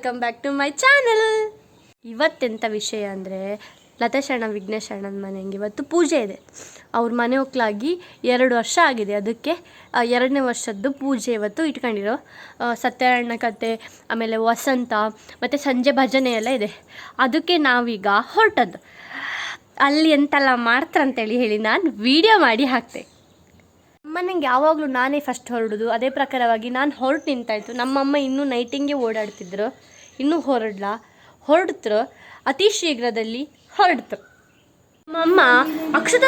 Welcome back to my channel. ಇವತ್ತೆಂಥ ವಿಷಯ ಅಂದರೆ ಲತಾಶಣ್ಣ ವಿಘ್ನೇಶಣ್ಣನ ಮನೆಗೆ ಇವತ್ತು ಪೂಜೆ ಇದೆ. ಅವ್ರ ಮನೆ ಹೋಗ್ಲಾಗಿ 2 ವರ್ಷ ಆಗಿದೆ. ಅದಕ್ಕೆ 2ನೇ ವರ್ಷದ್ದು ಪೂಜೆ ಇವತ್ತು ಇಟ್ಕೊಂಡಿರೋ. ಸತ್ಯನಾರಾಯಣ ಕತೆ, ಆಮೇಲೆ ವಸಂತ ಮತ್ತು ಸಂಜೆ ಭಜನೆ ಎಲ್ಲ ಇದೆ. ಅದಕ್ಕೆ ನಾವೀಗ ಹೊರಟದ್ದು. ಅಲ್ಲಿ ಎಂತೆಲ್ಲ ಮಾಡ್ತಾರಂತೇಳಿ ಹೇಳಿ ನಾನು ವಿಡಿಯೋ ಮಾಡಿ ಹಾಕ್ತೆ. ನಮ್ಮನೆಗೆ ಯಾವಾಗಲೂ ನಾನೇ ಫಸ್ಟ್ ಹೊರಡೋದು. ಅದೇ ಪ್ರಕಾರವಾಗಿ ನಾನು ಹೊರಟು ನಿಂತಾಯಿತು. ನಮ್ಮಮ್ಮ ಇನ್ನೂ ನೈಟಿಂಗೇ ಓಡಾಡ್ತಿದ್ರು. ಇನ್ನೂ ಹೊರಡ್ತರು ಅತಿ ಶೀಘ್ರದಲ್ಲಿ ಹೊರಡ್ತರು. ನಮ್ಮಮ್ಮ ಅಕ್ಷದ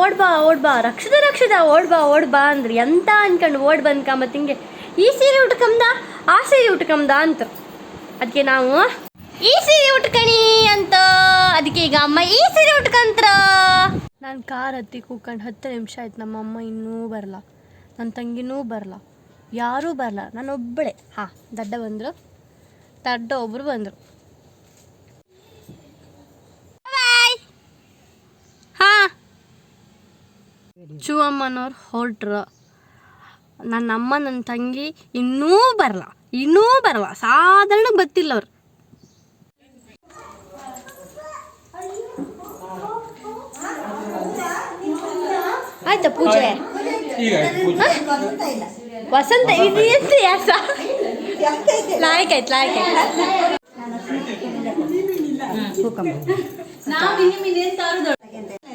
ಓಡ್ಬಾ ರಕ್ಷದ ಓಡ್ಬಾ ಅಂದ್ರಿ. ಎಂತ ಅನ್ಕೊಂಡು ಬಂದ್ಕ ಮತ್ತು ಹಿಂಗೆ ಈ ಸೀರೆ ಉಟ್ಕಂದ ಆ ಸೀರೆ ಉಟ್ಕಂದ ಅಂತ. ಅದಕ್ಕೆ ನಾವು ಈ ಸೀರೆ ಉಟ್ಕಣಿ ಅಂತ. ಅದಕ್ಕೆ ಈಗ ಅಮ್ಮ ಈ ಸೀರೆ ಉಟ್ಕಂತ್ರ. ನಾನು ಕಾರ್ ಹತ್ತಿ ಕೂಕೊಂಡು 10 ನಿಮಿಷ ಆಯ್ತು. ನಮ್ಮಮ್ಮ ಇನ್ನೂ ಬರಲ್ಲ, ನನ್ನ ತಂಗಿನೂ ಬರಲ್ಲ, ಯಾರೂ ಬರಲ್ಲ, ನಾನು ಒಬ್ಬಳೆ. ದಡ್ಡ ಒಬ್ಬರು ಬಂದರು. ಚೂವಮ್ಮನವ್ರು ಹೊರಟ್ರು. ನನ್ನಮ್ಮ ನನ್ನ ತಂಗಿ ಇನ್ನೂ ಬರಲ್ಲ. ಸಾಧಾರಣ ಗೊತ್ತಿಲ್ಲ ಅವ್ರು. ಆಯ್ತಾ ಪೂಜೆ? ವಸಂತ ಇದು ಎಂತ ಯಾಸ ಲಾಯ್ಕಾಯ್ತು.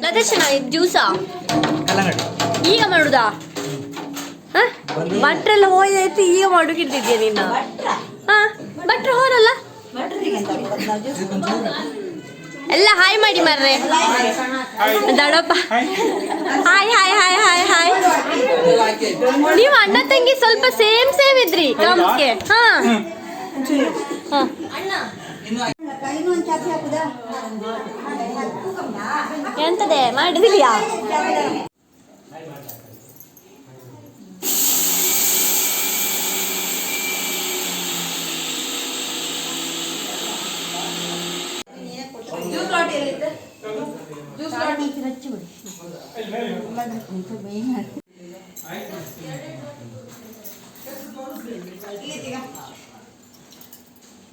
ಲತೇಶನ ಜ್ಯೂಸ ಈಗ ಮಾಡುದಾ? ಭಟ್ರೆಲ್ಲ ಹೋಯ್ತು, ಈಗ ಮಾಡುಕಿರ್ತಿದ್ಯಾ ನೀನು? ಭಟ್ರು ಹೋರಲ್ಲ ಎಲ್ಲ ಹಾಯ್ ಮಾಡಿ ಮಾರ್ರೆ. ದಡಪ್ಪ ಹಾಯ್. ನೀವು ಅಣ್ಣ ತಂಗಿ ಸ್ವಲ್ಪ ಸೇಮ್ ಇದ್ರಿ ಕಾಮ್ಸ್ಗೆ. ಎಂತದೆ ಮಾಡಿದಿಲ್ಯಾ?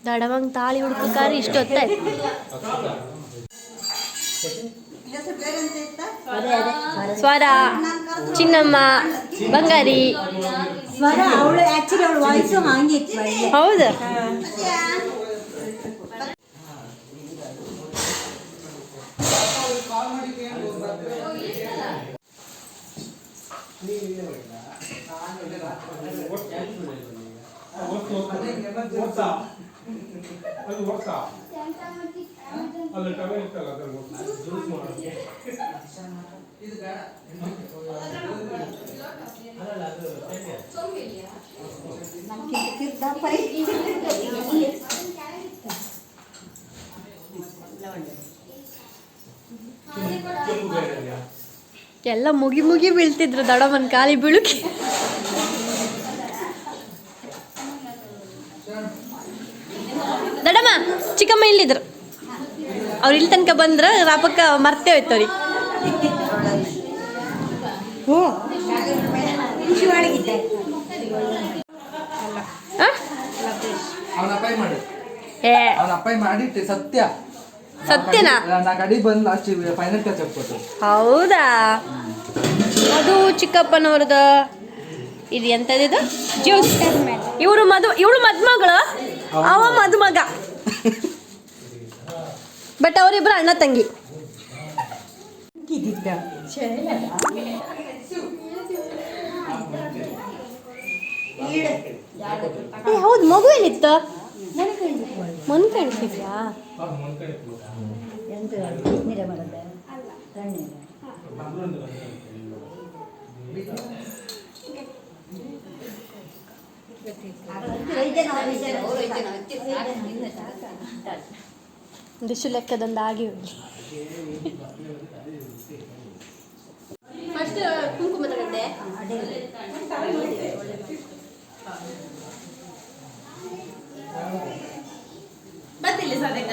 ದಡವಂಗ್ ತಾಳಿ ಹುಡ್ಕಕಾರ ಇಷ್ಟೊತ್ತಾಯ್ತು. ಸ್ವರ, ಚಿನ್ನಮ್ಮ, ಬಂಗಾರಿ. ಹೌದು. ಎಲ್ಲ ಮುಗಿ ಬೀಳ್ತಿದ್ರು ದಡಮ್ಮನ ಕಾಲಿ ಬೀಳುಕಿ. ದಡಮ್ಮ ಚಿಕ್ಕಮ್ಮ ಇಲ್ಲಿದ್ರು. ಅವ್ರು ಇಲ್ಲಿ ತನಕ ಬಂದ್ರ ರಾಪಕ್ಕ ಮರ್ತೇ ಹೋಯ್ತು ಅವ್ರಿಗೆ. ಸತ್ಯನಾ? ಹೌದಾ? ಅದು ಚಿಕ್ಕಪ್ಪನವ್ರದ. ಇದು ಎಂತದಿದು? ಜ್ಯೂಸ್. ಇವಳು ಮದ್ಮಗಳು, ಅವ ಮದುಮಗ. ಬಟ್ ಅವರಿಬ್ರು ಅಣ್ಣ ತಂಗಿ. ಹೌದು, ಮಗು ಏನಿತ್ತು? ಮೊನ್ ಕಾಣಿಸಿದ್ಯಾ? ಒಂದಿಷ್ಟು ಲೆಕ್ಕದೊಂದು ಆಗಿ ಹೋಗಿ. ಫಸ್ಟ್ ಕುಂಕುಮ ತಗೊಂಡೆ. ಬರ್ತಿಲ್ಲ ಸದ್ಯಕ್ಕ.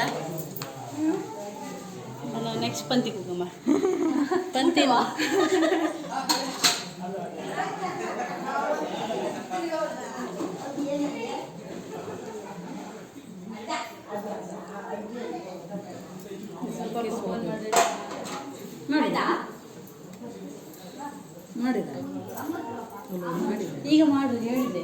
ನೆಕ್ಸ್ಟ್ ಪಂತಿ ಕುಂಕುಮ. ಪಂತಿ ಈಗ ಮಾಡು ಹೇಳಿದೆ.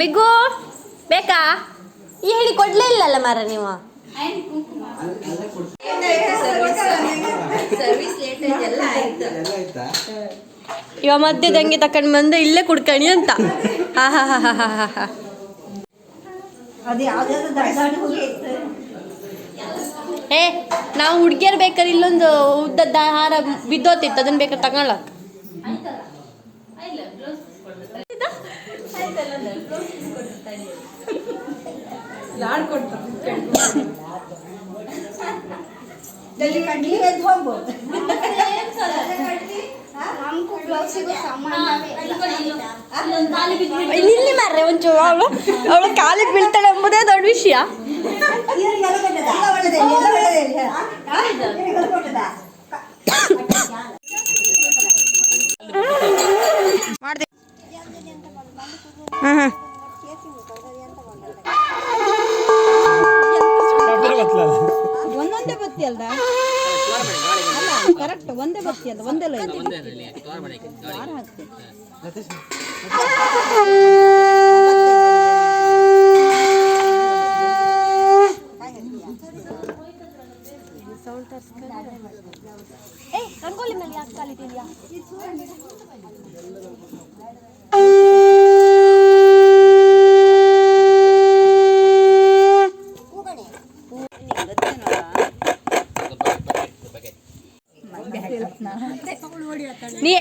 ವಿಗು ಬೇಕಾ ಈ ಹೇಳಿ ಕೊಡ್ಲೇ ಇಲ್ಲಲ್ಲ ಮಾರ ನೀವು. ಇವ ಮಧ್ಯದಂಗೆ ತಕೊಂಡ್ ಬಂದು ಇಲ್ಲೇ ಕುಡ್ಕಣಿ ಅಂತ. ಹಾ ಹಾ ಹಾ ಹಾ ಹಾ ಹಾ. ಏ ನಾವು ಹುಡ್ಗಿಯರ್ ಬೇಕಾದ್ರೆ ಇಲ್ಲೊಂದು ಉದ್ದದ ಹಾರ ಬಿದ್ದೋತಿತ್ತು, ಅದನ್ನ ಬೇಕಾದ್ರೆ ತಗೊಳಕ್. ನಿಲ್ಲಿ ಮಾರ್ರೆ ಒಂಚೂರು, ಅವಳು ಕಾಲಿಗೆ ಬೀಳ್ತಾಳೆ ಎಂಬುದೇ ದೊಡ್ಡ ವಿಷಯ. ಒಂದೊಂದೇ ಬತ್ತಿ ಅಲ್ದ ಕರೆಕ್ಟ್, ಒಂದೇ ಬತ್ತಿ ಅಲ್ಲ, ಒಂದೇ ಲೈನ್ ಹಾಕ್ತೀನಿ. ರಂಗೋಲಿ ಮೇಲೆ ಯಾಕೆ ಕಲಿತಿದ್ಯಾ? ನೀ